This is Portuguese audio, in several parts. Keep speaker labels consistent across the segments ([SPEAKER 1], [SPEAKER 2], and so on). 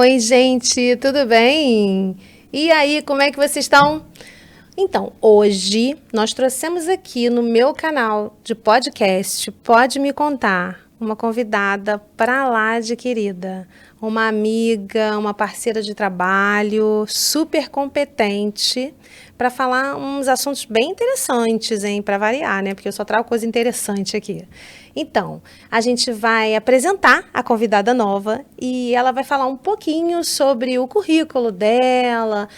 [SPEAKER 1] Oi, gente, tudo bem? E aí, como é que vocês estão? Então, hoje nós trouxemos aqui no meu canal de podcast Pode Me Contar uma convidada para lá de querida, uma amiga, uma parceira de trabalho, super competente, para falar uns assuntos bem interessantes, hein, para variar, né? Porque eu só trago coisa interessante aqui. Então, a gente vai apresentar a convidada nova e ela vai falar um pouquinho sobre o currículo dela,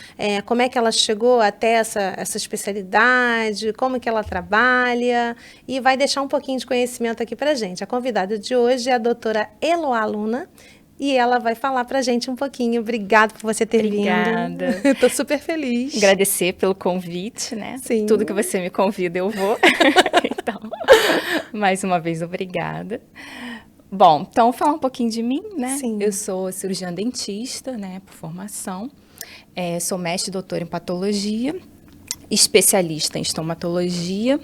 [SPEAKER 1] como é que ela chegou até essa especialidade, como que ela trabalha e vai deixar um pouquinho de conhecimento aqui para gente. A convidada de hoje é a doutora Eloá Luna. E ela vai falar pra gente um pouquinho. Obrigada por você ter vindo.
[SPEAKER 2] Obrigada.
[SPEAKER 1] Estou super feliz.
[SPEAKER 2] Agradecer pelo convite, né?
[SPEAKER 1] Sim.
[SPEAKER 2] Tudo que você me convida, eu vou. Então, mais uma vez, obrigada. Bom, então, falar um pouquinho de mim, né?
[SPEAKER 1] Sim.
[SPEAKER 2] Eu sou cirurgiã dentista, né, por formação. Sou mestre e doutora em patologia, especialista em estomatologia,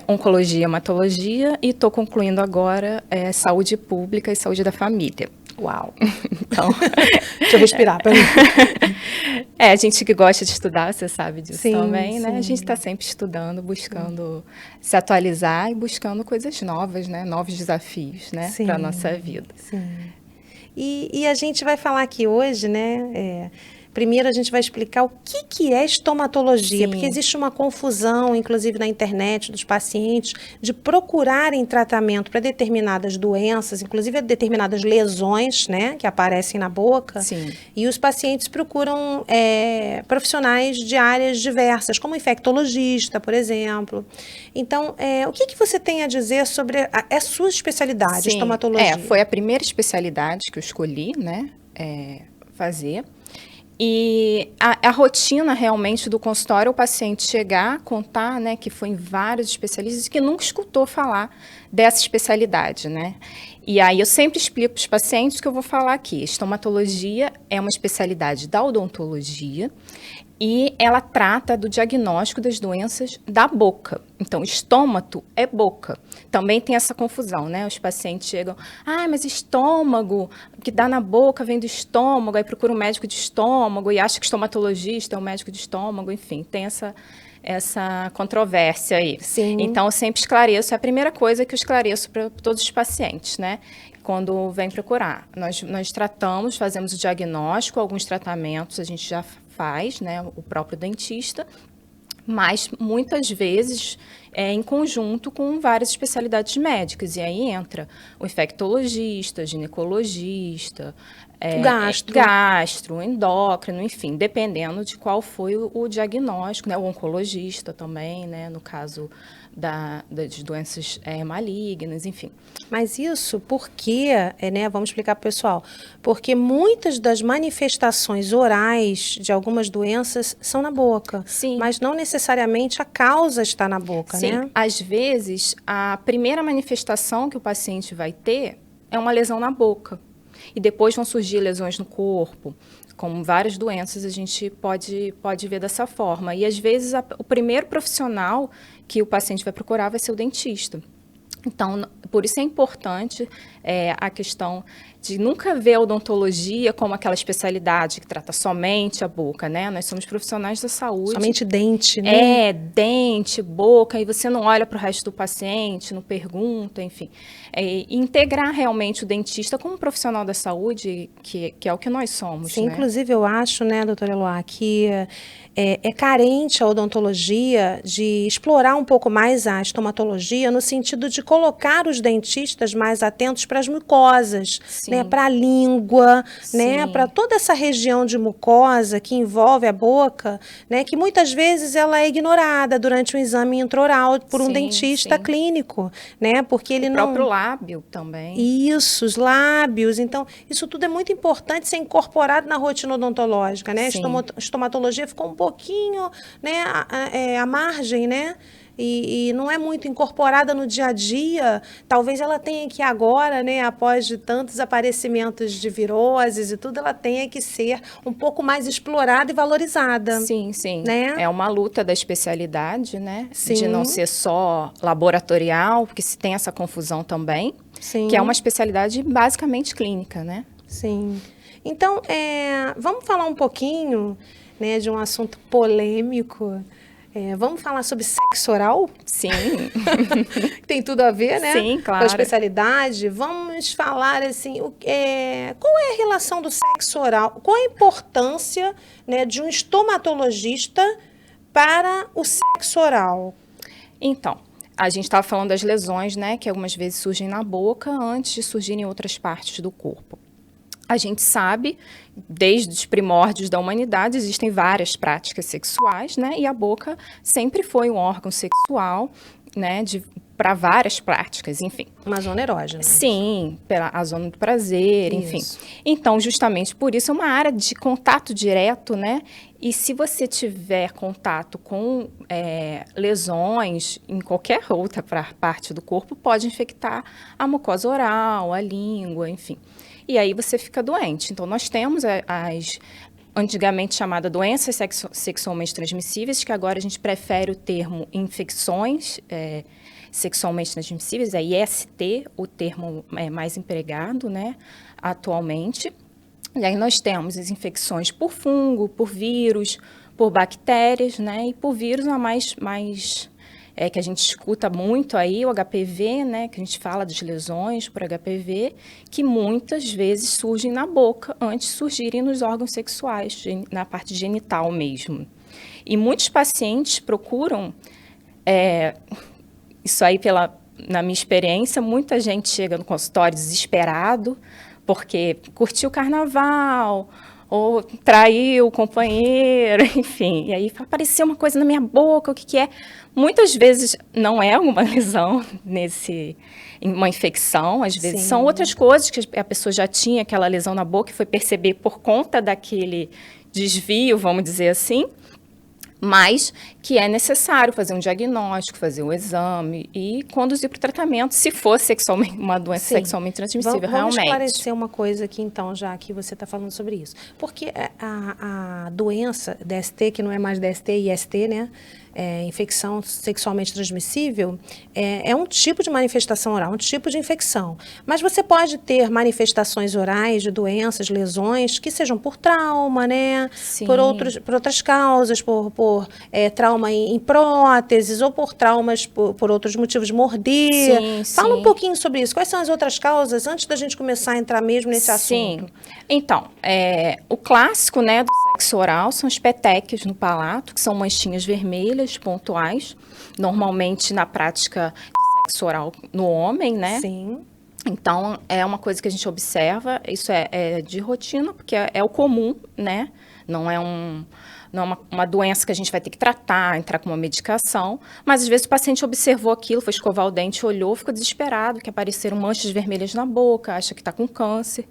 [SPEAKER 2] oncologia e hematologia e estou concluindo agora saúde pública e saúde da família.
[SPEAKER 1] Uau!
[SPEAKER 2] Então,
[SPEAKER 1] deixa eu respirar.
[SPEAKER 2] A gente que gosta de estudar, você sabe disso
[SPEAKER 1] sim,
[SPEAKER 2] também, né?
[SPEAKER 1] Sim.
[SPEAKER 2] A gente está sempre estudando, buscando se atualizar e buscando coisas novas, né? Novos desafios, né? Para a nossa vida.
[SPEAKER 1] Sim. E a gente vai falar aqui hoje, né? Primeiro a gente vai explicar o que é estomatologia,
[SPEAKER 2] Sim.
[SPEAKER 1] Porque existe uma confusão, inclusive na internet, dos pacientes, de procurarem tratamento para determinadas doenças, inclusive determinadas lesões, né, que aparecem na boca.
[SPEAKER 2] Sim.
[SPEAKER 1] E os pacientes procuram profissionais de áreas diversas, como infectologista, por exemplo. Então, o que você tem a dizer sobre a sua especialidade,
[SPEAKER 2] Sim.
[SPEAKER 1] estomatologia?
[SPEAKER 2] Foi a primeira especialidade que eu escolhi, né, fazer. E a rotina realmente do consultório, o paciente chegar, contar, né, que foi em vários especialistas e que nunca escutou falar dessa especialidade, né? E aí eu sempre explico para os pacientes que eu vou falar aqui. Estomatologia é uma especialidade da odontologia e ela trata do diagnóstico das doenças da boca. Então, estômago é boca. Também tem essa confusão, né? Os pacientes chegam, mas estômago, o que dá na boca vem do estômago, aí procura um médico de estômago e acha que estomatologista é um médico de estômago, enfim, tem essa controvérsia aí.
[SPEAKER 1] Sim.
[SPEAKER 2] Então, eu sempre esclareço, é a primeira coisa que eu esclareço para todos os pacientes, né? Quando vem procurar. Nós tratamos, fazemos o diagnóstico, alguns tratamentos a gente já faz, né, o próprio dentista, mas muitas vezes em conjunto com várias especialidades médicas. E aí entra o infectologista, ginecologista, gastro, endócrino, enfim, dependendo de qual foi o diagnóstico, né, o oncologista também, né, no caso das doenças malignas, enfim.
[SPEAKER 1] Mas isso porque, né, vamos explicar para o pessoal, porque muitas das manifestações orais de algumas doenças são na boca.
[SPEAKER 2] Sim.
[SPEAKER 1] Mas não necessariamente a causa está na boca,
[SPEAKER 2] Sim.
[SPEAKER 1] né?
[SPEAKER 2] Às vezes, a primeira manifestação que o paciente vai ter é uma lesão na boca. E depois vão surgir lesões no corpo. Como várias doenças, a gente pode ver dessa forma. E, às vezes, o primeiro profissional que o paciente vai procurar vai ser o dentista. Então, por isso é importante a questão de nunca ver a odontologia como aquela especialidade que trata somente a boca, né? Nós somos profissionais da saúde.
[SPEAKER 1] Somente dente, né?
[SPEAKER 2] Dente, boca, e você não olha para o resto do paciente, não pergunta, enfim. Integrar realmente o dentista como profissional da saúde, que é o que nós somos,
[SPEAKER 1] Sim,
[SPEAKER 2] né?
[SPEAKER 1] inclusive eu acho, né, doutora Eloá, que é carente a odontologia de explorar um pouco mais a estomatologia no sentido de colocar os dentistas mais atentos para as mucosas, né, para a língua, né, para toda essa região de mucosa que envolve a boca, né, que muitas vezes ela é ignorada durante um exame intraoral por um dentista clínico, né, porque ele não...
[SPEAKER 2] O próprio lábio também.
[SPEAKER 1] Isso, os lábios. Então, isso tudo é muito importante ser incorporado na rotina odontológica, né? A estomatologia ficou um pouquinho, né, à margem, né? E não é muito incorporada no dia a dia. Talvez ela tenha que agora, né, após de tantos aparecimentos de viroses e tudo, ela tenha que ser um pouco mais explorada e valorizada.
[SPEAKER 2] Sim, sim.
[SPEAKER 1] Né?
[SPEAKER 2] É uma luta da especialidade, né?
[SPEAKER 1] Sim.
[SPEAKER 2] De não ser só laboratorial, porque se tem essa confusão também,
[SPEAKER 1] Sim.
[SPEAKER 2] que é uma especialidade basicamente clínica, né?
[SPEAKER 1] Sim. Então, vamos falar um pouquinho, né, de um assunto polêmico. Vamos falar sobre sexo oral?
[SPEAKER 2] Sim.
[SPEAKER 1] Tem tudo a ver, né?
[SPEAKER 2] Sim, claro.
[SPEAKER 1] Com a especialidade. Vamos falar, assim, qual é a relação do sexo oral? Qual a importância, né, de um estomatologista para o sexo oral?
[SPEAKER 2] Então, a gente estava falando das lesões, né, que algumas vezes surgem na boca antes de surgirem em outras partes do corpo. A gente sabe, desde os primórdios da humanidade, existem várias práticas sexuais, né? E a boca sempre foi um órgão sexual, né? Para várias práticas, enfim.
[SPEAKER 1] Uma zona erógena.
[SPEAKER 2] Sim, a zona do prazer, enfim. Então, justamente por isso, é uma área de contato direto, né? E se você tiver contato com lesões em qualquer outra parte do corpo, pode infectar a mucosa oral, a língua, enfim. E aí você fica doente. Então, nós temos as antigamente chamada doenças sexualmente transmissíveis, que agora a gente prefere o termo infecções sexualmente transmissíveis, é IST, o termo mais empregado, né, atualmente. E aí nós temos as infecções por fungo, por vírus, por bactérias, né, e por vírus a mais que a gente escuta muito aí, o HPV, né, que a gente fala das lesões por HPV, que muitas vezes surgem na boca antes de surgirem nos órgãos sexuais, na parte genital mesmo. E muitos pacientes procuram, isso aí na minha experiência, muita gente chega no consultório desesperado, porque curtiu o carnaval, ou traiu o companheiro, enfim. E aí apareceu uma coisa na minha boca, o que é? Muitas vezes não é uma lesão uma infecção, às vezes Sim. são outras coisas que a pessoa já tinha aquela lesão na boca e foi perceber por conta daquele desvio, vamos dizer assim, mas que é necessário fazer um diagnóstico, fazer um exame e conduzir para o tratamento, se for uma doença Sim. sexualmente transmissível,
[SPEAKER 1] realmente.
[SPEAKER 2] Vamos
[SPEAKER 1] esclarecer uma coisa aqui, então, já que você está falando sobre isso. Porque a doença DST, que não é mais DST e IST, né? Infecção sexualmente transmissível, é um tipo de manifestação oral, um tipo de infecção. Mas você pode ter manifestações orais de doenças, lesões, que sejam por trauma, né?
[SPEAKER 2] Sim.
[SPEAKER 1] Por outras causas, por trauma em próteses, ou por traumas por outros motivos, morder.
[SPEAKER 2] Sim,
[SPEAKER 1] Fala um pouquinho sobre isso. Quais são as outras causas, antes da gente começar a entrar mesmo nesse assunto?
[SPEAKER 2] Então, o clássico, né, do sexo oral são os petequios no palato, que são manchinhas vermelhas pontuais, normalmente na prática de sexo oral no homem, né?
[SPEAKER 1] Sim.
[SPEAKER 2] Então, é uma coisa que a gente observa, isso é de rotina, porque é o comum, né? Não é uma doença que a gente vai ter que tratar, entrar com uma medicação, mas às vezes o paciente observou aquilo, foi escovar o dente, olhou, ficou desesperado, que apareceram manchas vermelhas na boca, acha que está com câncer.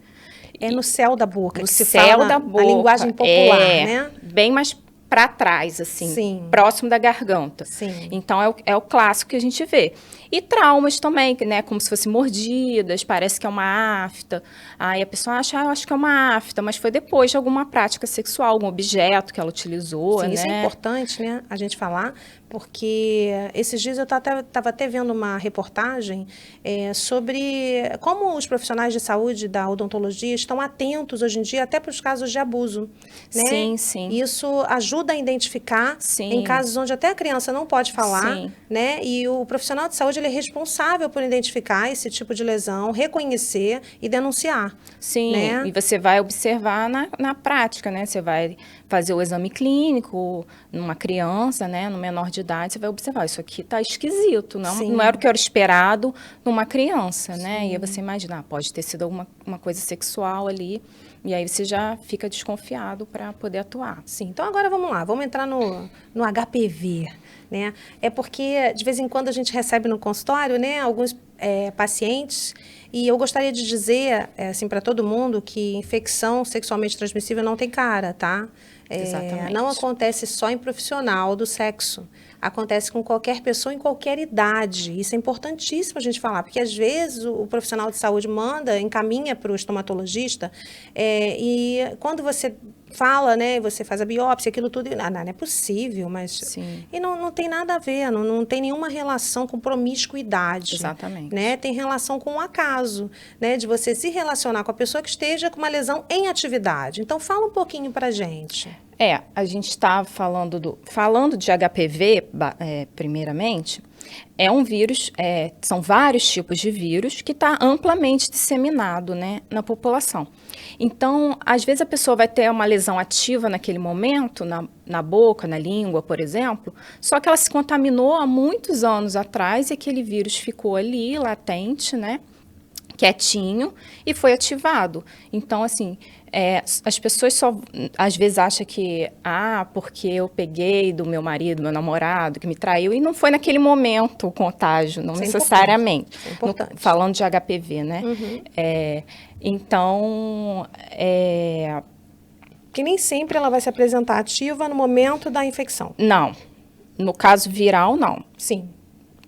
[SPEAKER 1] É no céu da boca,
[SPEAKER 2] no
[SPEAKER 1] que se
[SPEAKER 2] céu
[SPEAKER 1] fala
[SPEAKER 2] da boca,
[SPEAKER 1] a linguagem popular, né?
[SPEAKER 2] Bem mais para trás, assim,
[SPEAKER 1] Sim.
[SPEAKER 2] próximo da garganta.
[SPEAKER 1] Sim.
[SPEAKER 2] Então, é o clássico que a gente vê. E traumas também, né, como se fossem mordidas, parece que é uma afta. Aí a pessoa acha, eu acho que é uma afta, mas foi depois de alguma prática sexual, algum objeto que ela utilizou,
[SPEAKER 1] Sim,
[SPEAKER 2] né?
[SPEAKER 1] isso é importante, né, a gente falar, porque esses dias eu estava até vendo uma reportagem sobre como os profissionais de saúde da odontologia estão atentos hoje em dia até para os casos de abuso, né?
[SPEAKER 2] Sim, sim.
[SPEAKER 1] Isso ajuda a identificar
[SPEAKER 2] Sim.
[SPEAKER 1] em casos onde até a criança não pode falar,
[SPEAKER 2] Sim.
[SPEAKER 1] né? E o profissional de saúde ele é responsável por identificar esse tipo de lesão, reconhecer e denunciar.
[SPEAKER 2] Sim,
[SPEAKER 1] né?
[SPEAKER 2] E você vai observar na prática, né? Você vai fazer o exame clínico numa criança, né? No menor de idade, você vai observar, isso aqui está esquisito, não era o que era esperado numa criança, né?
[SPEAKER 1] Sim.
[SPEAKER 2] E aí você imagina, pode ter sido uma coisa sexual ali, e aí você já fica desconfiado para poder atuar.
[SPEAKER 1] Sim, então agora vamos lá, vamos entrar no HPV, né? É porque de vez em quando a gente recebe no consultório, né, alguns pacientes, e eu gostaria de dizer, assim, para todo mundo que infecção sexualmente transmissível não tem cara, tá?
[SPEAKER 2] Exatamente.
[SPEAKER 1] Não acontece só em profissional do sexo. Acontece com qualquer pessoa em qualquer idade. Isso é importantíssimo a gente falar, porque às vezes o profissional de saúde encaminha para o estomatologista, e quando você fala, né? Você faz a biópsia, aquilo tudo. Não é possível, mas.
[SPEAKER 2] Sim.
[SPEAKER 1] E não tem nada a ver, não tem nenhuma relação com promiscuidade.
[SPEAKER 2] Exatamente.
[SPEAKER 1] Né? Tem relação com o acaso, né? De você se relacionar com a pessoa que esteja com uma lesão em atividade. Então, fala um pouquinho pra gente.
[SPEAKER 2] A gente está falando de HPV, primeiramente, é um vírus, são vários tipos de vírus que está amplamente disseminado, né, na população. Então, às vezes a pessoa vai ter uma lesão ativa naquele momento, na boca, na língua, por exemplo, só que ela se contaminou há muitos anos atrás e aquele vírus ficou ali, latente, né, quietinho, e foi ativado. Então, assim, as pessoas só, às vezes, acham que, porque eu peguei do meu marido, meu namorado, que me traiu, e não foi naquele momento o contágio, não necessariamente.
[SPEAKER 1] É importante.
[SPEAKER 2] Falando de HPV, né?
[SPEAKER 1] Uhum.
[SPEAKER 2] Então,
[SPEAKER 1] que nem sempre ela vai se apresentar ativa no momento da infecção.
[SPEAKER 2] Não. No caso viral, não.
[SPEAKER 1] Sim.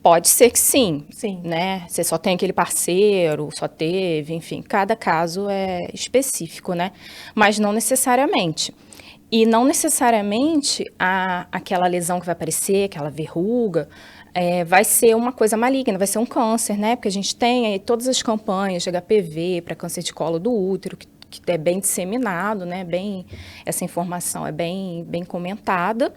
[SPEAKER 2] Pode ser que sim,
[SPEAKER 1] Sim.
[SPEAKER 2] Né? Você só tem aquele parceiro, só teve, enfim, cada caso é específico, né? Mas não necessariamente. E não necessariamente aquela lesão que vai aparecer, aquela verruga, vai ser uma coisa maligna, vai ser um câncer, né? Porque a gente tem aí todas as campanhas de HPV para câncer de colo do útero, que é bem disseminado, né? Essa informação é bem comentada.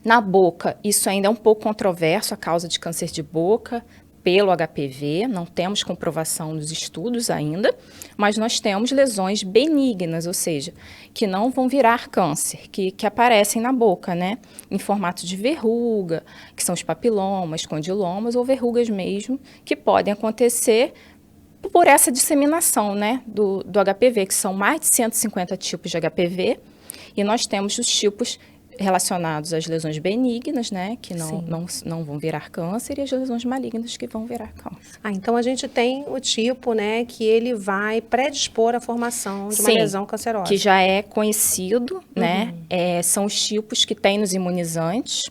[SPEAKER 2] Na boca, isso ainda é um pouco controverso, a causa de câncer de boca pelo HPV, não temos comprovação nos estudos ainda, mas nós temos lesões benignas, ou seja, que não vão virar câncer, que aparecem na boca, né, em formato de verruga, que são os papilomas, condilomas ou verrugas mesmo, que podem acontecer por essa disseminação, né, do HPV, que são mais de 150 tipos de HPV, e nós temos os tipos relacionados às lesões benignas, né, que não vão virar câncer, e as lesões malignas que vão virar câncer.
[SPEAKER 1] Então a gente tem o tipo, né, que ele vai predispor à formação de uma lesão cancerosa.
[SPEAKER 2] Que já é conhecido, né, são os tipos que tem nos imunizantes,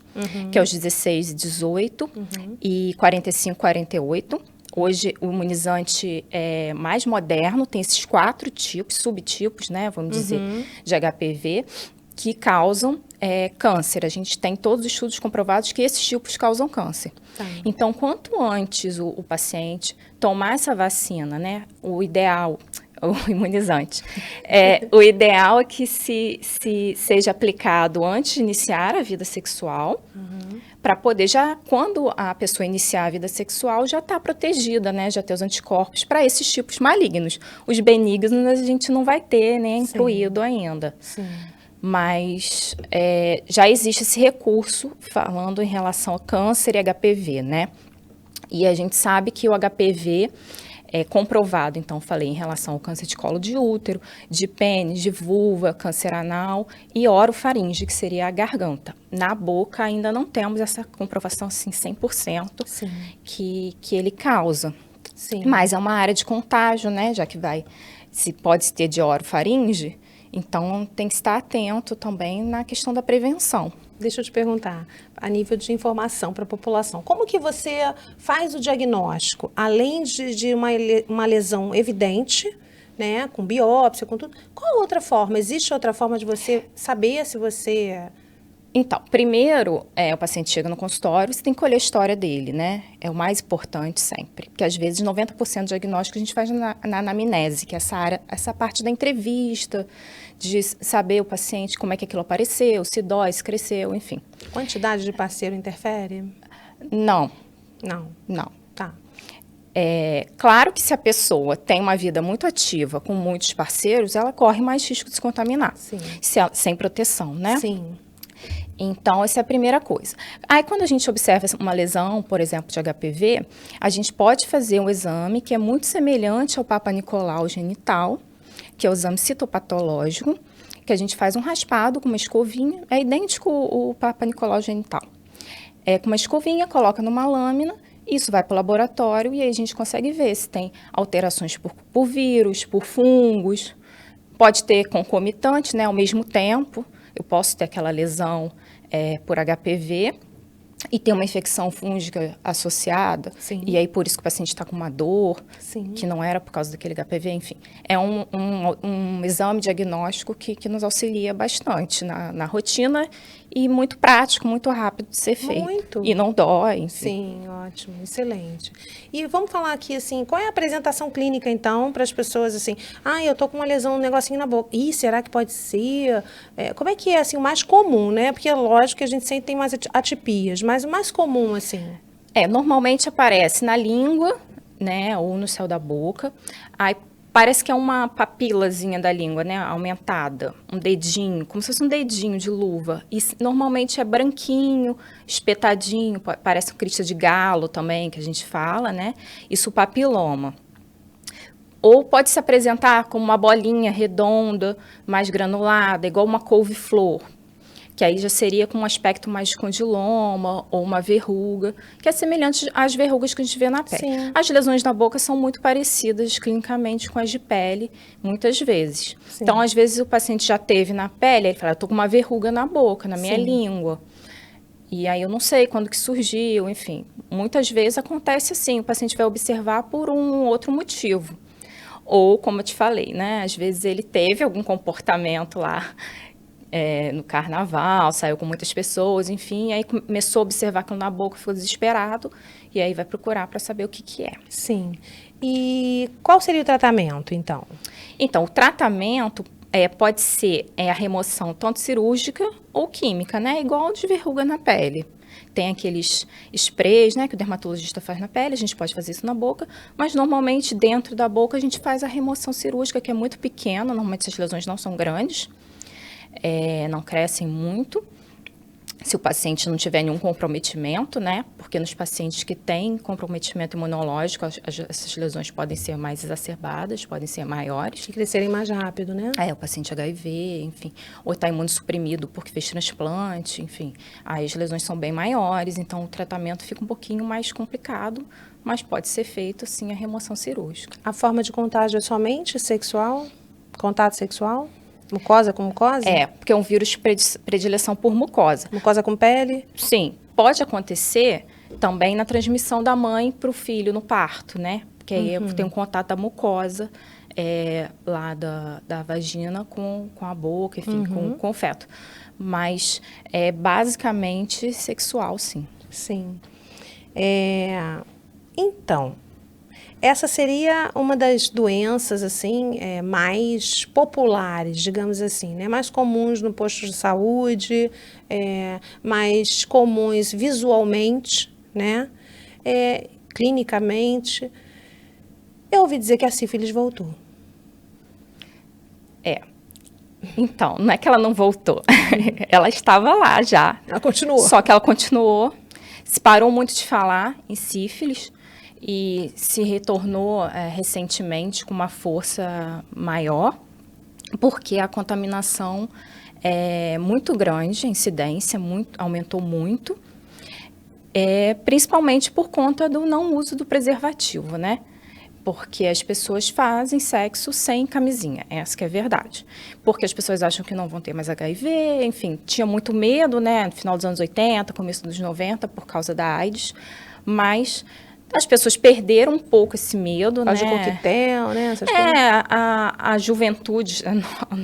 [SPEAKER 2] que é os 16 e 18, e 45 e 48. Hoje, o imunizante mais moderno tem esses 4 tipos, subtipos, né, vamos dizer, de HPV, que causam câncer. A gente tem todos os estudos comprovados que esses tipos causam câncer.
[SPEAKER 1] Tá.
[SPEAKER 2] Então, quanto antes o paciente tomar essa vacina, né, o ideal, o imunizante, o ideal é que se seja aplicado antes de iniciar a vida sexual, para poder quando a pessoa iniciar a vida sexual, já estar protegida, né, já ter os anticorpos para esses tipos malignos. Os benignos a gente não vai ter, né, incluído ainda.
[SPEAKER 1] Sim.
[SPEAKER 2] Mas já existe esse recurso falando em relação ao câncer e HPV, né? E a gente sabe que o HPV é comprovado, então falei em relação ao câncer de colo de útero, de pênis, de vulva, câncer anal e orofaringe, que seria a garganta. Na boca ainda não temos essa comprovação assim 100% que ele causa.
[SPEAKER 1] Sim.
[SPEAKER 2] Mas é uma área de contágio, né? Já que pode ter de orofaringe. Então, tem que estar atento também na questão da prevenção.
[SPEAKER 1] Deixa eu te perguntar, a nível de informação para a população, como que você faz o diagnóstico? Além de uma lesão evidente, né, com biópsia, com tudo, qual outra forma? Existe outra forma de você saber se você...
[SPEAKER 2] Então, primeiro, o paciente chega no consultório, você tem que colher a história dele, né? É o mais importante sempre. Porque, às vezes, 90% do diagnóstico a gente faz na anamnese, que é essa parte da entrevista, de saber o paciente como é que aquilo apareceu, se dói, se cresceu, enfim.
[SPEAKER 1] Quantidade de parceiro interfere?
[SPEAKER 2] Não.
[SPEAKER 1] Não. Tá.
[SPEAKER 2] Claro que se a pessoa tem uma vida muito ativa, com muitos parceiros, ela corre mais risco de se contaminar.
[SPEAKER 1] Sim.
[SPEAKER 2] Sem proteção, né?
[SPEAKER 1] Sim.
[SPEAKER 2] Então, essa é a primeira coisa. Aí, quando a gente observa uma lesão, por exemplo, de HPV, a gente pode fazer um exame que é muito semelhante ao Papa Nicolau genital, que é o exame citopatológico, que a gente faz um raspado com uma escovinha, é idêntico ao Papa Nicolau genital. Com uma escovinha, coloca numa lâmina, isso vai para o laboratório e aí a gente consegue ver se tem alterações por vírus, por fungos. Pode ter concomitante, né, ao mesmo tempo. Eu posso ter aquela lesão por HPV e tem uma infecção fúngica associada,
[SPEAKER 1] Sim.
[SPEAKER 2] e aí por isso que o paciente está com uma dor,
[SPEAKER 1] Sim.
[SPEAKER 2] que não era por causa daquele HPV, enfim. É um exame diagnóstico que nos auxilia bastante na rotina e muito prático, muito rápido de ser feito.
[SPEAKER 1] Muito.
[SPEAKER 2] E não dói, enfim.
[SPEAKER 1] Sim, ótimo, excelente. E vamos falar aqui, assim, qual é a apresentação clínica, então, para as pessoas, assim, eu tô com uma lesão, um negocinho na boca. Ih, será que pode ser? Como é que é, assim, o mais comum, né? Porque é lógico que a gente sempre tem mais atipias, mas o mais comum, assim...
[SPEAKER 2] Normalmente aparece na língua, né, ou no céu da boca. Aí parece que é uma papilazinha da língua, né, aumentada, um dedinho, como se fosse um dedinho de luva. E normalmente é branquinho, espetadinho, parece um crista de galo também, que a gente fala, né? Isso, o papiloma. Ou pode se apresentar como uma bolinha redonda, mais granulada, igual uma couve-flor, que aí já seria com um aspecto mais de condiloma ou uma verruga, que é semelhante às verrugas que a gente vê na pele.
[SPEAKER 1] Sim.
[SPEAKER 2] As lesões na boca são muito parecidas clinicamente com as de pele, muitas vezes.
[SPEAKER 1] Sim.
[SPEAKER 2] Então, às vezes, o paciente já teve na pele, ele fala, eu tô com uma verruga na boca, na minha língua. E aí eu não sei quando que surgiu, enfim. Muitas vezes acontece assim, o paciente vai observar por um outro motivo. Ou, como eu te falei, né, às vezes ele teve algum comportamento lá, no carnaval, saiu com muitas pessoas, enfim, aí começou a observar aquilo na boca, ficou desesperado, e aí vai procurar para saber o que é.
[SPEAKER 1] Sim. E qual seria o tratamento, então?
[SPEAKER 2] Então, o tratamento pode ser a remoção tanto cirúrgica ou química, né? Igual de verruga na pele. Tem aqueles sprays, né, que o dermatologista faz na pele, a gente pode fazer isso na boca, mas normalmente dentro da boca a gente faz a remoção cirúrgica, que é muito pequena, normalmente essas lesões não são grandes. Não crescem muito, se o paciente não tiver nenhum comprometimento, né? Porque nos pacientes que têm comprometimento imunológico, essas lesões podem ser mais exacerbadas, podem ser maiores.
[SPEAKER 1] E crescerem mais rápido, né?
[SPEAKER 2] O paciente HIV, enfim, ou está imunossuprimido porque fez transplante, enfim. Aí as lesões são bem maiores, então o tratamento fica um pouquinho mais complicado, mas pode ser feito, sim, a remoção cirúrgica.
[SPEAKER 1] A forma de contágio é somente sexual? Contato sexual? Mucosa com mucosa?
[SPEAKER 2] Porque é um vírus de predileção por mucosa.
[SPEAKER 1] Mucosa com pele?
[SPEAKER 2] Sim, pode acontecer também na transmissão da mãe para o filho no parto, né? Porque aí tem um contato da mucosa lá da vagina com a boca, enfim, com o feto. Mas é basicamente sexual, sim.
[SPEAKER 1] Sim. Então, essa seria uma das doenças, assim, mais populares, digamos assim, né? Mais comuns no posto de saúde, mais comuns visualmente, né? Clinicamente. Eu ouvi dizer que a sífilis voltou.
[SPEAKER 2] Então, não é que ela não voltou. Ela estava lá já.
[SPEAKER 1] Ela continuou.
[SPEAKER 2] Só que ela continuou. Se parou muito de falar em sífilis e se retornou recentemente com uma força maior, porque a contaminação é muito grande, a incidência aumentou muito, principalmente por conta do não uso do preservativo, né? Porque as pessoas fazem sexo sem camisinha, essa que é a verdade. Porque as pessoas acham que não vão ter mais HIV, enfim, tinha muito medo, né, no final dos anos 80, começo dos 90, por causa da AIDS, mas as pessoas perderam um pouco esse medo, né?
[SPEAKER 1] De coquetel, né, essas coisas.
[SPEAKER 2] A juventude,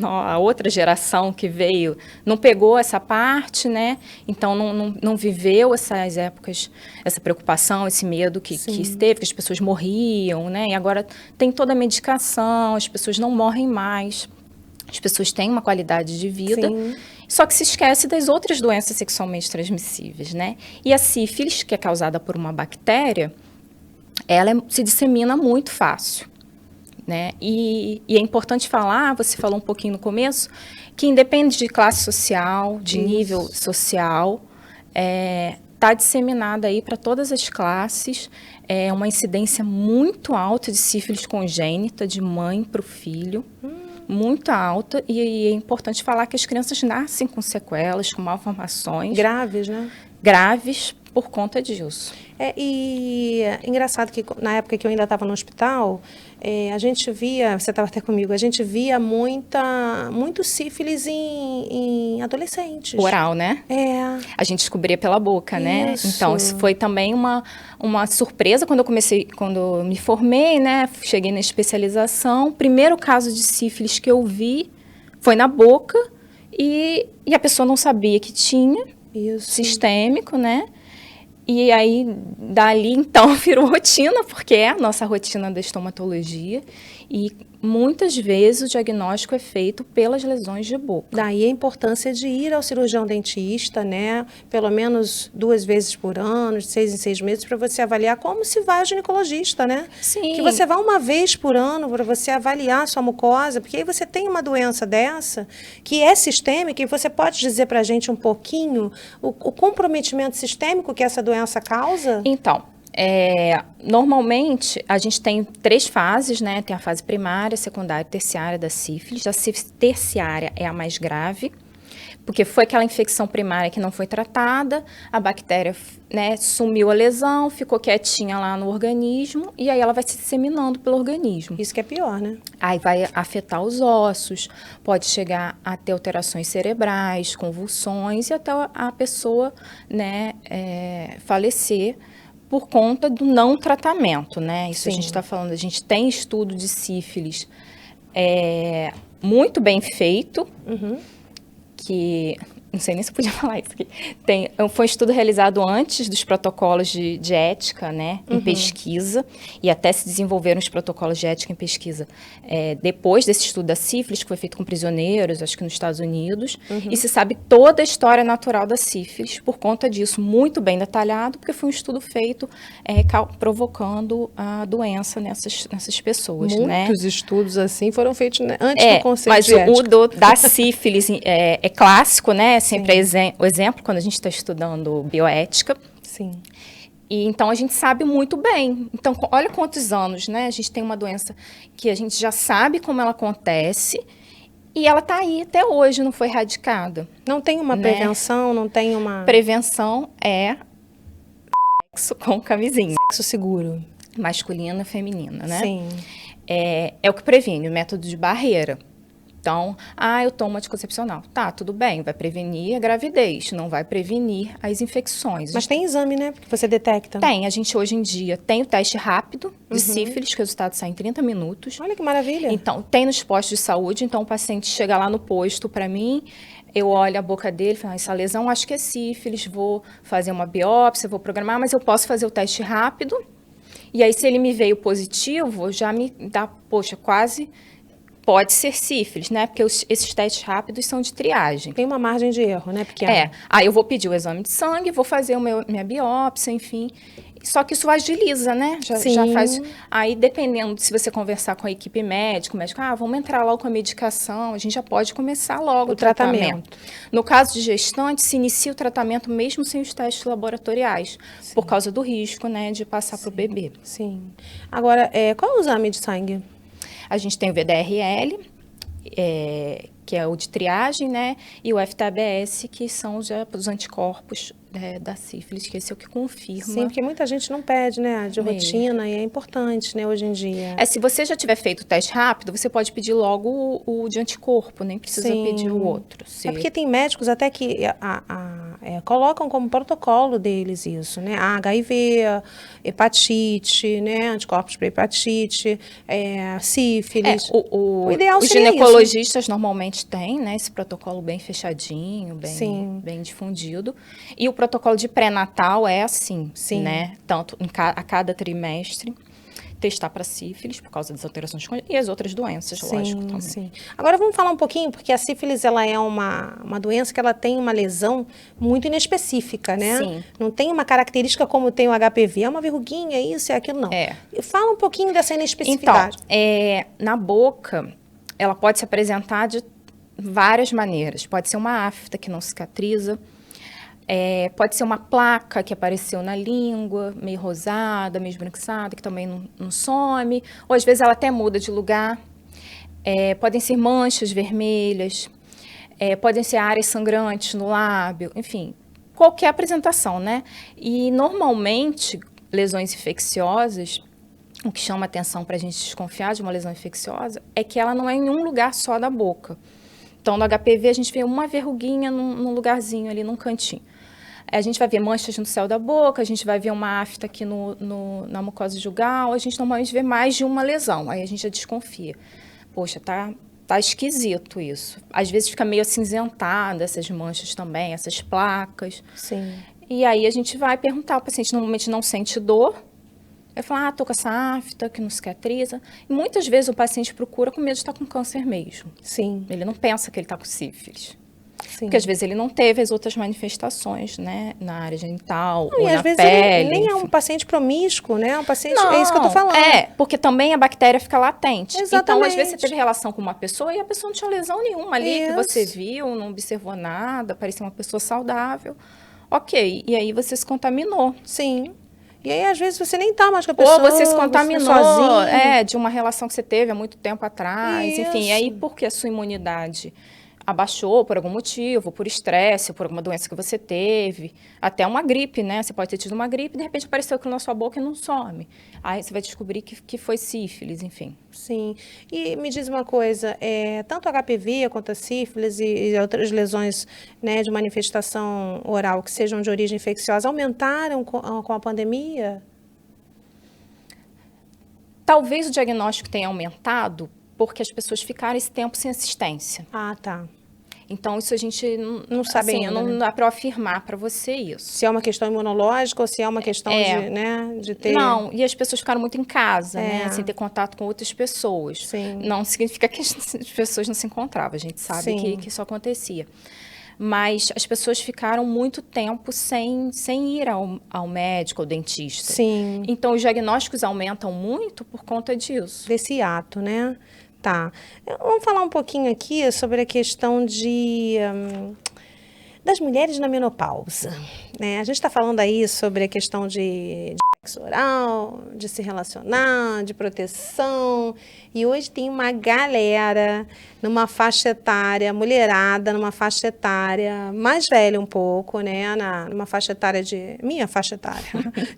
[SPEAKER 2] a outra geração que veio, não pegou essa parte, né? Então, não viveu essas épocas, essa preocupação, esse medo que esteve, que as pessoas morriam, né? E agora tem toda a medicação, as pessoas não morrem mais, as pessoas têm uma qualidade de vida.
[SPEAKER 1] Sim.
[SPEAKER 2] Só que se esquece das outras doenças sexualmente transmissíveis, né? E a sífilis, que é causada por uma bactéria, ela se dissemina muito fácil, né? E é importante falar, você falou um pouquinho no começo, que independe de classe social, de nível social, está disseminada aí para todas as classes, uma incidência muito alta de sífilis congênita, de mãe para o filho, muito alta, e é importante falar que as crianças nascem com sequelas, com malformações.
[SPEAKER 1] Graves, né?
[SPEAKER 2] Graves, por conta disso.
[SPEAKER 1] E engraçado que na época que eu ainda estava no hospital, a gente via, você estava até comigo, a gente via muito sífilis em adolescentes.
[SPEAKER 2] Oral, né? A gente descobria pela boca, né? Então, isso foi também uma surpresa quando eu me formei, né? Cheguei na especialização. Primeiro caso de sífilis que eu vi foi na boca e a pessoa não sabia que tinha.
[SPEAKER 1] Isso.
[SPEAKER 2] Sistêmico, né? E aí, dali, então, virou rotina, porque é a nossa rotina da estomatologia. E muitas vezes o diagnóstico é feito pelas lesões de boca.
[SPEAKER 1] Daí a importância de ir ao cirurgião dentista, né? Pelo menos 2 vezes por ano, de 6 em 6 meses, para você avaliar como se vai ao ginecologista, né?
[SPEAKER 2] Sim.
[SPEAKER 1] Que você vá uma vez por ano para você avaliar a sua mucosa, porque aí você tem uma doença dessa, que é sistêmica, e você pode dizer para a gente um pouquinho o comprometimento sistêmico que essa doença causa?
[SPEAKER 2] Então, normalmente, a gente tem 3 fases, né? Tem a fase primária, secundária e terciária da sífilis. A sífilis terciária é a mais grave, porque foi aquela infecção primária que não foi tratada, a bactéria, né, sumiu a lesão, ficou quietinha lá no organismo, e aí ela vai se disseminando pelo organismo.
[SPEAKER 1] Isso que é pior, né?
[SPEAKER 2] Aí vai afetar os ossos, pode chegar a ter alterações cerebrais, convulsões, e até a pessoa, né, falecer por conta do não tratamento, né? Isso. Sim. A gente está falando, a gente tem estudo de sífilis muito bem feito, que não sei nem se eu podia falar isso aqui. Foi um estudo realizado antes dos protocolos de ética, né, em pesquisa, e até se desenvolveram os protocolos de ética em pesquisa depois desse estudo da sífilis, que foi feito com prisioneiros, acho que nos Estados Unidos, e se sabe toda a história natural da sífilis por conta disso, muito bem detalhado, porque foi um estudo feito provocando a doença nessas pessoas.
[SPEAKER 1] Muitos estudos assim foram feitos antes do conceito
[SPEAKER 2] mas
[SPEAKER 1] de ética.
[SPEAKER 2] O da sífilis é clássico, né? Sempre o exemplo quando a gente está estudando bioética.
[SPEAKER 1] Sim.
[SPEAKER 2] E então a gente sabe muito bem. Então, olha quantos anos, né? A gente tem uma doença que a gente já sabe como ela acontece e ela está aí até hoje, não foi erradicada.
[SPEAKER 1] Não tem uma prevenção, não tem uma...
[SPEAKER 2] Prevenção é sexo com camisinha.
[SPEAKER 1] Sexo seguro.
[SPEAKER 2] Masculina e feminina, né?
[SPEAKER 1] Sim.
[SPEAKER 2] É o que previne, o método de barreira. Então, eu tomo anticoncepcional. Tá, tudo bem, vai prevenir a gravidez, não vai prevenir as infecções.
[SPEAKER 1] Mas tem exame, né? Porque você detecta.
[SPEAKER 2] Tem, a gente hoje em dia tem o teste rápido de sífilis, que o resultado sai em 30 minutos.
[SPEAKER 1] Olha que maravilha.
[SPEAKER 2] Então, tem nos postos de saúde, então o paciente chega lá no posto para mim, eu olho a boca dele e falo, essa lesão acho que é sífilis, vou fazer uma biópsia, vou programar, mas eu posso fazer o teste rápido. E aí, se ele me veio positivo, já me dá, poxa, quase... Pode ser sífilis, né? Porque esses testes rápidos são de triagem.
[SPEAKER 1] Tem uma margem de erro, né? Pequena.
[SPEAKER 2] Aí eu vou pedir o exame de sangue, vou fazer minha biópsia, enfim. Só que isso agiliza, né? Já faz. Aí, dependendo de se você conversar com a equipe médica, o médico, vamos entrar logo com a medicação, a gente já pode começar logo o tratamento. No caso de gestante, se inicia o tratamento mesmo sem os testes laboratoriais, por causa do risco, né, de passar para o bebê.
[SPEAKER 1] Sim. Agora, qual é o exame de sangue?
[SPEAKER 2] A gente tem o VDRL, que é o de triagem, né? E o FTBS, que são os anticorpos da sífilis, que esse é o que confirma.
[SPEAKER 1] Sim, porque muita gente não pede, né? De rotina, e é importante, né, hoje em dia.
[SPEAKER 2] Se você já tiver feito o teste rápido, você pode pedir logo o de anticorpo, nem precisa pedir o outro.
[SPEAKER 1] Porque tem médicos até que colocam como protocolo deles isso, né? HIV, hepatite, né? Anticorpos para hepatite, sífilis.
[SPEAKER 2] O ideal
[SPEAKER 1] os
[SPEAKER 2] seria ginecologistas isso, normalmente têm, né? Esse protocolo bem fechadinho, bem difundido. E o protocolo de pré-natal é assim, né? Tanto a cada trimestre, testar para sífilis, por causa das alterações e as outras doenças, lógico, também.
[SPEAKER 1] Sim. Agora vamos falar um pouquinho, porque a sífilis, ela é uma doença que ela tem uma lesão muito inespecífica, né?
[SPEAKER 2] Sim.
[SPEAKER 1] Não tem uma característica como tem o HPV, é uma verruguinha, isso e aquilo, não. Fala um pouquinho dessa inespecificidade.
[SPEAKER 2] Então, na boca, ela pode se apresentar de várias maneiras. Pode ser uma afta que não cicatriza, pode ser uma placa que apareceu na língua, meio rosada, meio esbranquiçada, que também não some. Ou às vezes ela até muda de lugar. Podem ser manchas vermelhas, podem ser áreas sangrantes no lábio, enfim. qualquer apresentação, né? E normalmente, lesões infecciosas, o que chama atenção para a gente desconfiar de uma lesão infecciosa é que ela não é em um lugar só da boca. Então, no HPV, a gente vê uma verruguinha num lugarzinho ali, num cantinho. A gente vai ver manchas no céu da boca, a gente vai ver uma afta aqui na mucosa jugal, a gente normalmente vê mais de uma lesão, aí a gente já desconfia. Poxa, tá esquisito isso. Às vezes fica meio acinzentada essas manchas também, essas placas.
[SPEAKER 1] Sim.
[SPEAKER 2] E aí a gente vai perguntar, o paciente normalmente não sente dor, vai falar, tô com essa afta que não cicatriza. E muitas vezes o paciente procura com medo de estar com câncer mesmo.
[SPEAKER 1] Sim.
[SPEAKER 2] Ele não pensa que ele está com sífilis.
[SPEAKER 1] Sim.
[SPEAKER 2] Porque às vezes ele não teve as outras manifestações, né? Na área genital,
[SPEAKER 1] Não,
[SPEAKER 2] ou
[SPEAKER 1] e
[SPEAKER 2] na
[SPEAKER 1] às vezes
[SPEAKER 2] pele.
[SPEAKER 1] ele nem é um paciente promíscuo, né? É um paciente. É isso que eu tô falando.
[SPEAKER 2] Porque também a bactéria fica latente.
[SPEAKER 1] Exatamente.
[SPEAKER 2] Então, às vezes, você teve relação com uma pessoa e a pessoa não tinha lesão nenhuma ali,
[SPEAKER 1] Isso.
[SPEAKER 2] que você viu, não observou nada, parecia uma pessoa saudável. Ok, e aí você se contaminou.
[SPEAKER 1] Sim. E aí, às vezes, você nem tá mais com a pessoa.
[SPEAKER 2] Ou você se contaminou
[SPEAKER 1] sozinho.
[SPEAKER 2] de uma relação que você teve há muito tempo atrás.
[SPEAKER 1] Isso.
[SPEAKER 2] Enfim, e aí porque a sua imunidade abaixou por algum motivo, por estresse, por alguma doença que você teve, até uma gripe, né? Você pode ter tido uma gripe e de repente apareceu aquilo na sua boca e não some. Aí você vai descobrir que foi sífilis, enfim.
[SPEAKER 1] Sim. E me diz uma coisa, tanto a HPV quanto a sífilis e outras lesões, né, de manifestação oral que sejam de origem infecciosa aumentaram com a pandemia?
[SPEAKER 2] Talvez o diagnóstico tenha aumentado porque as pessoas ficaram esse tempo sem assistência.
[SPEAKER 1] Ah, tá.
[SPEAKER 2] Então, isso a gente
[SPEAKER 1] não sabe ainda,
[SPEAKER 2] não
[SPEAKER 1] né?
[SPEAKER 2] dá para afirmar para você isso.
[SPEAKER 1] Se é uma questão imonológica ou se é uma questão de ter...
[SPEAKER 2] Não, e as pessoas ficaram muito em casa, né? Sem ter contato com outras pessoas.
[SPEAKER 1] Sim.
[SPEAKER 2] Não significa que as pessoas não se encontravam, a gente sabe que isso acontecia. Mas as pessoas ficaram muito tempo sem ir ao médico, ao dentista.
[SPEAKER 1] Sim.
[SPEAKER 2] Então, os diagnósticos aumentam muito por conta disso.
[SPEAKER 1] Desse ato, né? Tá. Vamos falar um pouquinho aqui sobre a questão das mulheres na menopausa, né? A gente está falando aí sobre a questão de sexo oral, de se relacionar, de proteção, e hoje tem uma galera numa faixa etária, mulherada, numa faixa etária mais velha um pouco, né? Numa faixa etária minha faixa etária,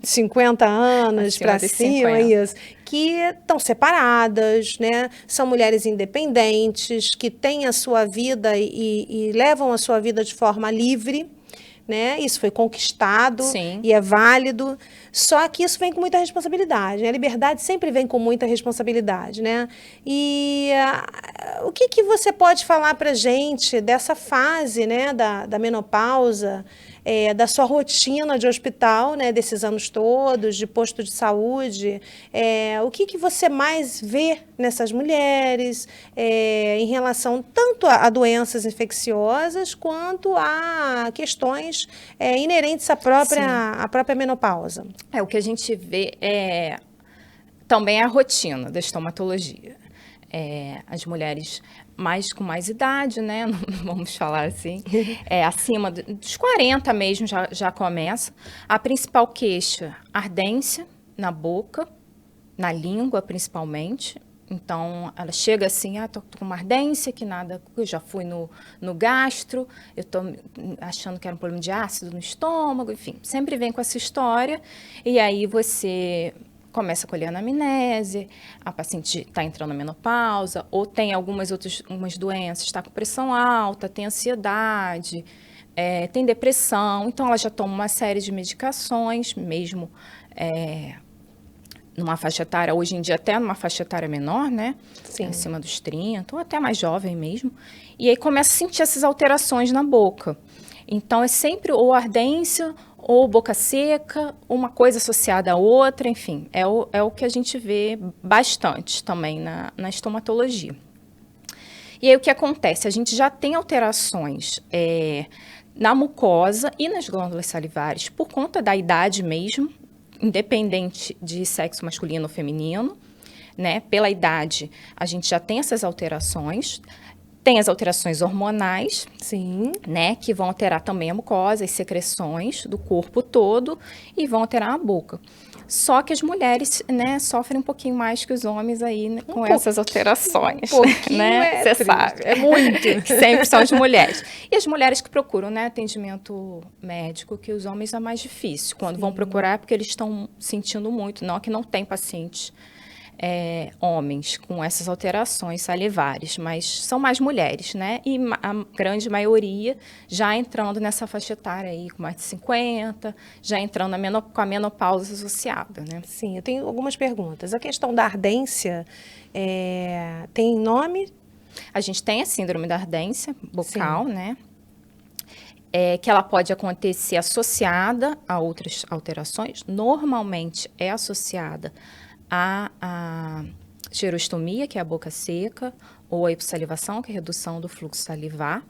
[SPEAKER 1] de 50 anos para cima, isso, que estão separadas, né? São mulheres independentes, que têm a sua vida e levam a sua vida de forma livre, né? Isso foi conquistado.
[SPEAKER 2] Sim.
[SPEAKER 1] E é válido, só que isso vem com muita responsabilidade, né? A liberdade sempre vem com muita responsabilidade, né? E o que você pode falar pra gente dessa fase, né, da menopausa, da sua rotina de hospital, né, desses anos todos, de posto de saúde? O que você mais vê nessas mulheres em relação tanto a doenças infecciosas quanto a questões inerentes à própria menopausa?
[SPEAKER 2] O que a gente vê também a rotina da estomatologia. As mulheres com mais idade, né? Vamos falar assim, acima dos 40 mesmo já começa. A principal queixa, ardência na boca, na língua principalmente. Então, ela chega assim, tô com uma ardência, que nada, eu já fui no gastro, eu tô achando que era um problema de ácido no estômago, enfim, sempre vem com essa história, e aí você começa a colher a anamnese, a paciente está entrando na menopausa, ou tem algumas doenças, está com pressão alta, tem ansiedade, tem depressão, então ela já toma uma série de medicações, mesmo numa faixa etária, hoje em dia até numa faixa etária menor, né?
[SPEAKER 1] Sim.
[SPEAKER 2] Acima dos 30, ou até mais jovem mesmo. E aí começa a sentir essas alterações na boca. Então, é sempre ou ardência, ou boca seca, uma coisa associada à outra, enfim. É o que a gente vê bastante também na estomatologia. E aí o que acontece? A gente já tem alterações na mucosa e nas glândulas salivares por conta da idade mesmo, independente de sexo masculino ou feminino, né? Pela idade, a gente já tem essas alterações. Tem as alterações hormonais,
[SPEAKER 1] sim,
[SPEAKER 2] né? Que vão alterar também a mucosa, as secreções do corpo todo e vão alterar a boca. Só que as mulheres, né, sofrem um pouquinho mais que os homens aí, né, com essas alterações.
[SPEAKER 1] Um pouquinho,
[SPEAKER 2] né? Você sabe.
[SPEAKER 1] É muito.
[SPEAKER 2] Sempre são as mulheres. E as mulheres que procuram, né, atendimento médico, que os homens é mais difícil. Quando vão procurar é porque eles estão sentindo muito. Não que não tem pacientes homens com essas alterações salivares, mas são mais mulheres, né? E a grande maioria já entrando nessa faixa etária aí, com mais de 50, já entrando com a menopausa associada, né?
[SPEAKER 1] Sim, eu tenho algumas perguntas. A questão da ardência tem nome?
[SPEAKER 2] A gente tem a síndrome da ardência bucal, né? Que ela pode acontecer associada a outras alterações. Normalmente é associada a xerostomia, que é a boca seca, ou a hipossalivação, que é a redução do fluxo salivar.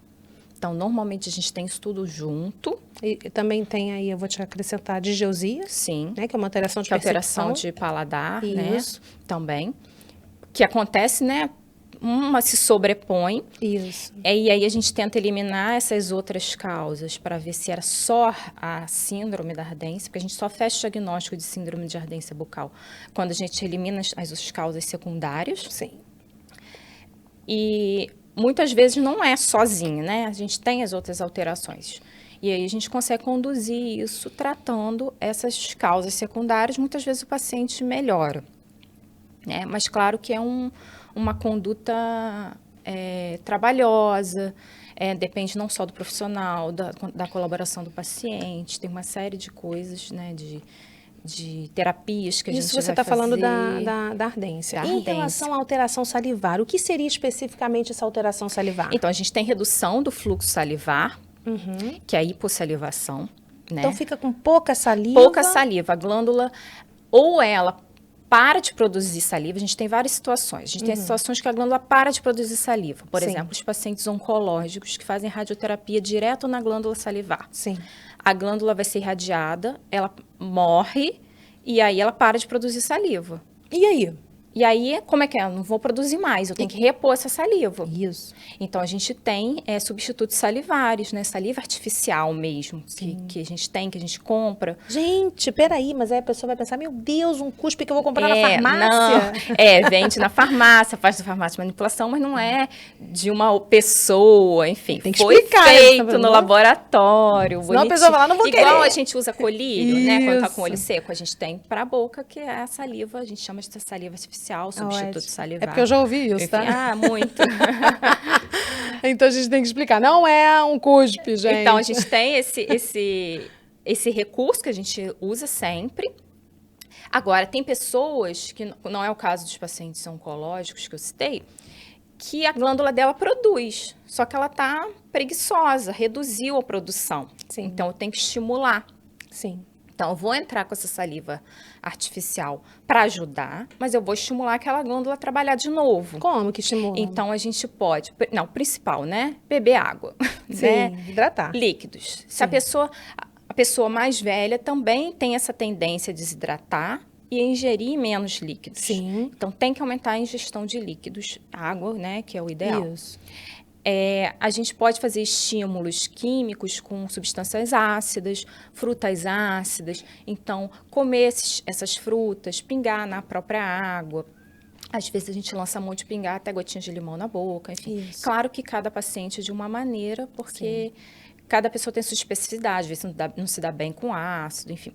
[SPEAKER 2] Então, normalmente a gente tem isso tudo junto.
[SPEAKER 1] E também tem aí, eu vou te acrescentar, a digeusia.
[SPEAKER 2] Sim.
[SPEAKER 1] Né, que é uma alteração de
[SPEAKER 2] percepção.
[SPEAKER 1] percepção.
[SPEAKER 2] De paladar,
[SPEAKER 1] Isso.
[SPEAKER 2] né? Também. Que acontece, né? Uma se sobrepõe.
[SPEAKER 1] Isso.
[SPEAKER 2] E aí a gente tenta eliminar essas outras causas para ver se era só a síndrome da ardência, porque a gente só fecha o diagnóstico de síndrome de ardência bucal quando a gente elimina as causas secundárias.
[SPEAKER 1] Sim.
[SPEAKER 2] E muitas vezes não é sozinho, né? A gente tem as outras alterações. E aí a gente consegue conduzir isso tratando essas causas secundárias. Muitas vezes o paciente melhora, né? Mas claro que é uma conduta trabalhosa, depende não só do profissional, da colaboração do paciente, tem uma série de coisas, né, de terapias que a gente vai fazer.
[SPEAKER 1] Isso você está falando da ardência. Em relação à alteração salivar, o que seria especificamente essa alteração salivar?
[SPEAKER 2] Então, a gente tem redução do fluxo salivar, que é a hipossalivação, né?
[SPEAKER 1] Então, fica com pouca saliva.
[SPEAKER 2] Pouca saliva. A glândula, ou ela para de produzir saliva, a gente tem várias situações. A gente tem situações que a glândula para de produzir saliva. Por exemplo, os pacientes oncológicos que fazem radioterapia direto na glândula salivar.
[SPEAKER 1] Sim.
[SPEAKER 2] A glândula vai ser irradiada, ela morre e aí ela para de produzir saliva.
[SPEAKER 1] E aí?
[SPEAKER 2] E aí, como é que é? Eu não vou produzir mais, eu tenho que repor essa saliva.
[SPEAKER 1] Isso.
[SPEAKER 2] Então, a gente tem substitutos salivares, né? Saliva artificial mesmo, que a gente tem, que a gente compra.
[SPEAKER 1] Gente, peraí, mas aí a pessoa vai pensar, meu Deus, um cuspe que eu vou comprar na farmácia?
[SPEAKER 2] Não, vende na farmácia, faz da farmácia de manipulação, mas não é de uma pessoa, enfim.
[SPEAKER 1] Tem que
[SPEAKER 2] foi
[SPEAKER 1] explicar,
[SPEAKER 2] feito no laboratório,
[SPEAKER 1] senão a pessoa vai lá, não vou querer.
[SPEAKER 2] Igual a gente usa colírio, né? Quando tá com o olho seco, a gente tem pra boca, que é a saliva, a gente chama de saliva artificial. Substituto salivar.
[SPEAKER 1] É porque eu já ouvi isso,
[SPEAKER 2] enfim,
[SPEAKER 1] tá?
[SPEAKER 2] Muito.
[SPEAKER 1] Então a gente tem que explicar. Não é um cuspe, gente.
[SPEAKER 2] Então a gente tem esse recurso que a gente usa sempre. Agora, tem pessoas, que não é o caso dos pacientes oncológicos que eu citei, que a glândula dela produz, só que ela está preguiçosa, reduziu a produção.
[SPEAKER 1] Sim.
[SPEAKER 2] Então eu tenho que estimular.
[SPEAKER 1] Sim.
[SPEAKER 2] Então, eu vou entrar com essa saliva artificial para ajudar, mas eu vou estimular aquela glândula a trabalhar de novo.
[SPEAKER 1] Como que estimula?
[SPEAKER 2] Então, a gente pode... Não, principal, né? Beber água.
[SPEAKER 1] Sim,
[SPEAKER 2] né?
[SPEAKER 1] hidratar.
[SPEAKER 2] Líquidos. Se a pessoa mais velha também tem essa tendência a desidratar e a ingerir menos líquidos.
[SPEAKER 1] Sim.
[SPEAKER 2] Então, tem que aumentar a ingestão de líquidos. Água, né? Que é o ideal.
[SPEAKER 1] Isso.
[SPEAKER 2] A gente pode fazer estímulos químicos com substâncias ácidas, frutas ácidas. Então, comer essas frutas, pingar na própria água. Às vezes, a gente lança mão de pingar até gotinhas de limão na boca. Enfim,
[SPEAKER 1] Isso.
[SPEAKER 2] Claro que cada paciente é de uma maneira, porque cada pessoa tem sua especificidade. Às vezes, não se dá bem com ácido, enfim.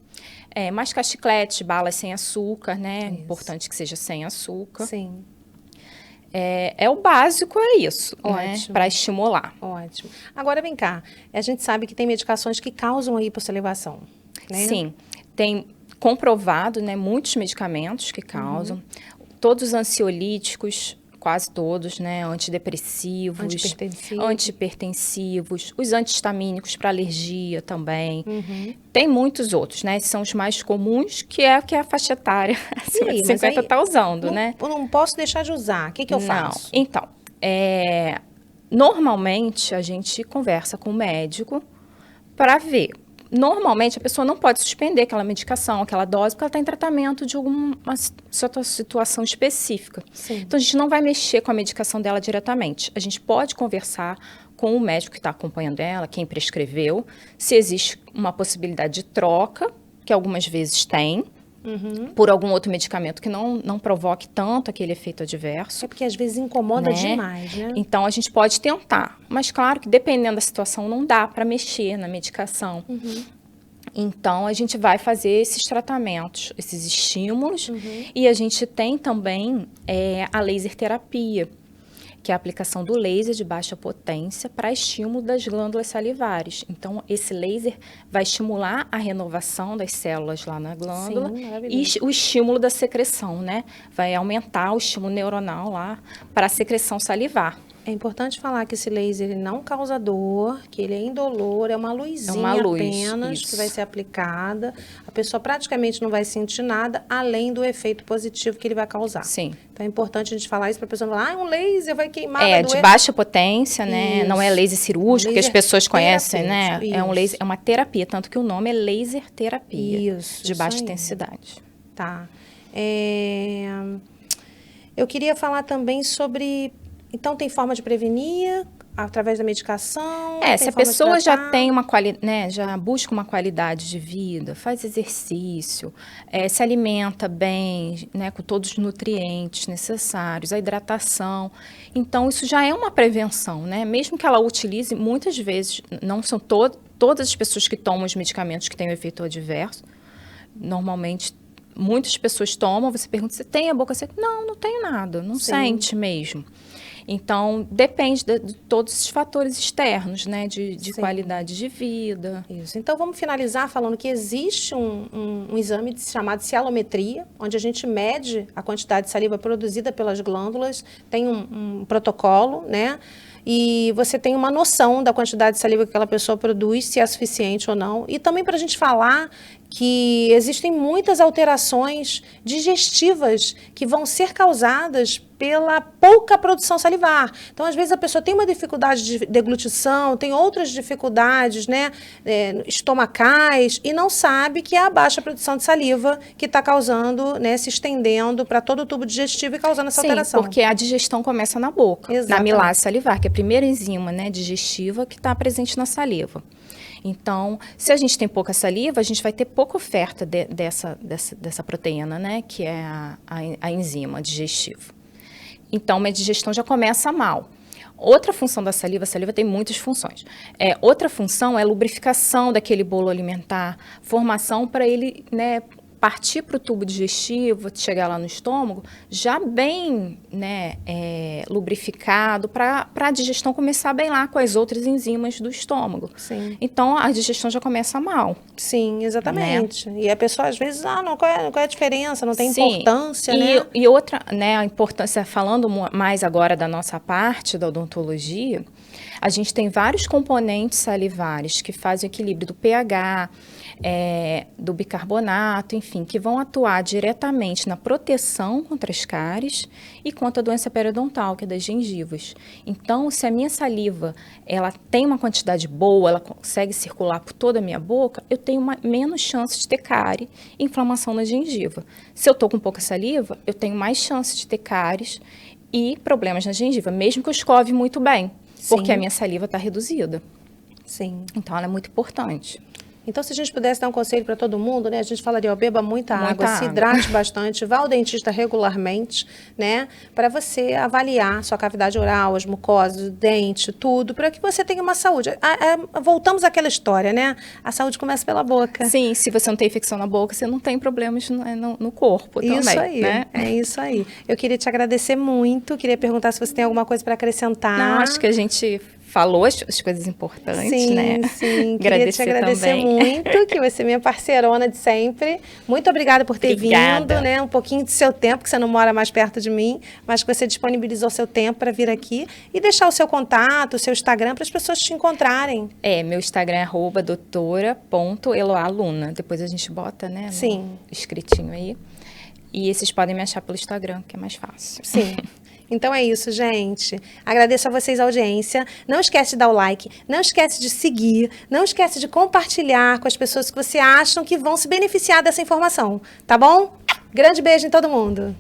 [SPEAKER 2] Mascar chiclete, balas sem açúcar, né? É importante que seja sem açúcar.
[SPEAKER 1] Sim.
[SPEAKER 2] O básico, é isso, né?
[SPEAKER 1] Ótimo.
[SPEAKER 2] Para estimular.
[SPEAKER 1] Ótimo. Agora, vem cá. A gente sabe que tem medicações que causam a hipossalivação, né?
[SPEAKER 2] Sim. Tem comprovado, né, muitos medicamentos que causam. Todos os ansiolíticos, quase todos, né? Antidepressivos, antihipertensivos, os antihistamínicos para alergia também. Tem muitos outros, né? Esses são os mais comuns, que é a faixa etária acima de 50 está usando, né?
[SPEAKER 1] Eu não posso deixar de usar. O que eu faço?
[SPEAKER 2] Então, normalmente a gente conversa com o médico para ver. Normalmente a pessoa não pode suspender aquela medicação, aquela dose, porque ela está em tratamento de alguma situação específica.
[SPEAKER 1] Sim.
[SPEAKER 2] Então a gente não vai mexer com a medicação dela diretamente. A gente pode conversar com o médico que está acompanhando ela, quem prescreveu, se existe uma possibilidade de troca, que algumas vezes tem, por algum outro medicamento que não provoque tanto aquele efeito adverso.
[SPEAKER 1] É porque às vezes incomoda demais, né?
[SPEAKER 2] Então, a gente pode tentar. Mas, claro que dependendo da situação, não dá para mexer na medicação. Então, a gente vai fazer esses tratamentos, esses estímulos. E a gente tem também a laser terapia, que é a aplicação do laser de baixa potência para estímulo das glândulas salivares. Então, esse laser vai estimular a renovação das células lá na glândula.
[SPEAKER 1] Sim,
[SPEAKER 2] e o estímulo da secreção, né? Vai aumentar o estímulo neuronal lá para a secreção salivar.
[SPEAKER 1] É importante falar que esse laser ele não causa dor, que ele é indolor, é uma luzinha apenas que vai ser aplicada. A pessoa praticamente não vai sentir nada, além do efeito positivo que ele vai causar.
[SPEAKER 2] Sim.
[SPEAKER 1] Então é importante a gente falar isso para a pessoa não falar, um laser vai queimar.
[SPEAKER 2] De baixa potência, né?
[SPEAKER 1] Isso.
[SPEAKER 2] Não é laser cirúrgico, que as pessoas conhecem, né?
[SPEAKER 1] Isso.
[SPEAKER 2] É um laser, é uma terapia, tanto que o nome é laser terapia.
[SPEAKER 1] Isso.
[SPEAKER 2] De baixa intensidade.
[SPEAKER 1] Tá. Eu queria falar também sobre... Então, tem forma de prevenir através da medicação?
[SPEAKER 2] Se a pessoa já tem uma qualidade, né, já busca uma qualidade de vida, faz exercício, se alimenta bem, né, com todos os nutrientes necessários, a hidratação. Então, isso já é uma prevenção, né? Mesmo que ela utilize, muitas vezes, não são todas as pessoas que tomam os medicamentos que têm um efeito adverso. Normalmente, muitas pessoas tomam, você pergunta, você tem a boca seca? Não tenho nada, não sente mesmo. Então, depende de todos esses fatores externos, né? De qualidade de vida.
[SPEAKER 1] Isso. Então, vamos finalizar falando que existe um exame chamado cialometria, onde a gente mede a quantidade de saliva produzida pelas glândulas, tem um protocolo, né? E você tem uma noção da quantidade de saliva que aquela pessoa produz, se é suficiente ou não. E também para a gente falar que existem muitas alterações digestivas que vão ser causadas pela pouca produção salivar. Então, às vezes, a pessoa tem uma dificuldade de deglutição, tem outras dificuldades, né, estomacais, e não sabe que é a baixa produção de saliva que está causando, né, se estendendo para todo o tubo digestivo e causando essa alteração.
[SPEAKER 2] Porque a digestão começa na boca, na milase salivar, que é a primeira enzima, né, digestiva que está presente na saliva. Então, se a gente tem pouca saliva, a gente vai ter pouca oferta dessa proteína, né, que é a enzima digestiva. Então, a digestão já começa mal. Outra função da saliva, a saliva tem muitas funções. Outra função é a lubrificação daquele bolo alimentar, formação para ele, né, partir para o tubo digestivo, chegar lá no estômago, já bem, né, lubrificado, para a digestão começar bem lá com as outras enzimas do estômago.
[SPEAKER 1] Sim.
[SPEAKER 2] Então, a digestão já começa mal.
[SPEAKER 1] Sim, exatamente. Né? E a pessoa, às vezes, qual é a diferença? Não tem importância, né?
[SPEAKER 2] E outra, né, a importância, falando mais agora da nossa parte da odontologia, a gente tem vários componentes salivares que fazem o equilíbrio do pH, do bicarbonato, enfim, que vão atuar diretamente na proteção contra as cáries e contra a doença periodontal, que é das gengivas. Então, se a minha saliva ela tem uma quantidade boa, ela consegue circular por toda a minha boca, eu tenho menos chance de ter cárie e inflamação na gengiva. Se eu estou com pouca saliva, eu tenho mais chance de ter cáries e problemas na gengiva, mesmo que eu escove muito bem. Porque a minha saliva está reduzida.
[SPEAKER 1] Sim.
[SPEAKER 2] Então, ela é muito importante.
[SPEAKER 1] Então, se a gente pudesse dar um conselho para todo mundo, né? A gente falaria, beba muita água, se hidrate bastante, vá ao dentista regularmente, né? Para você avaliar sua cavidade oral, as mucosas, o dente, tudo, para que você tenha uma saúde. Voltamos àquela história, né? A saúde começa pela boca.
[SPEAKER 2] Sim, se você não tem infecção na boca, você não tem problemas no corpo também,
[SPEAKER 1] isso aí,
[SPEAKER 2] né?
[SPEAKER 1] É isso aí. Eu queria te agradecer muito, queria perguntar se você tem alguma coisa para acrescentar.
[SPEAKER 2] Não, acho que a gente falou as coisas importantes, né?
[SPEAKER 1] Sim, queria te agradecer muito, que você é minha parceirona de sempre. Muito obrigada por ter vindo, né? Um pouquinho do seu tempo, que você não mora mais perto de mim, mas que você disponibilizou seu tempo para vir aqui e deixar o seu contato, o seu Instagram, para as pessoas te encontrarem.
[SPEAKER 2] Meu Instagram é @doutora.eloaluna. Depois a gente bota, né? Escritinho aí. E vocês podem me achar pelo Instagram, que é mais fácil.
[SPEAKER 1] Sim. Então é isso, gente. Agradeço a vocês a audiência. Não esquece de dar o like, não esquece de seguir, não esquece de compartilhar com as pessoas que você acham que vão se beneficiar dessa informação, tá bom? Grande beijo em todo mundo.